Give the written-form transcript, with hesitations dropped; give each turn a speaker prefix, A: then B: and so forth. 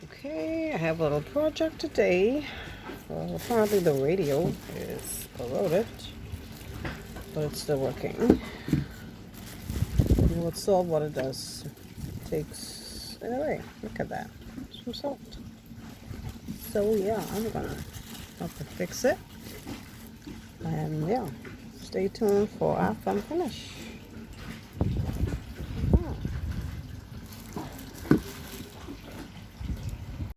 A: Okay, I have a little project today. Well, apparently the radio is corroded, but it's still working. Let's solve what it does. It takes, anyway, look at that, some salt. So yeah, I'm gonna have to fix it. And yeah, stay tuned for after I'm finished.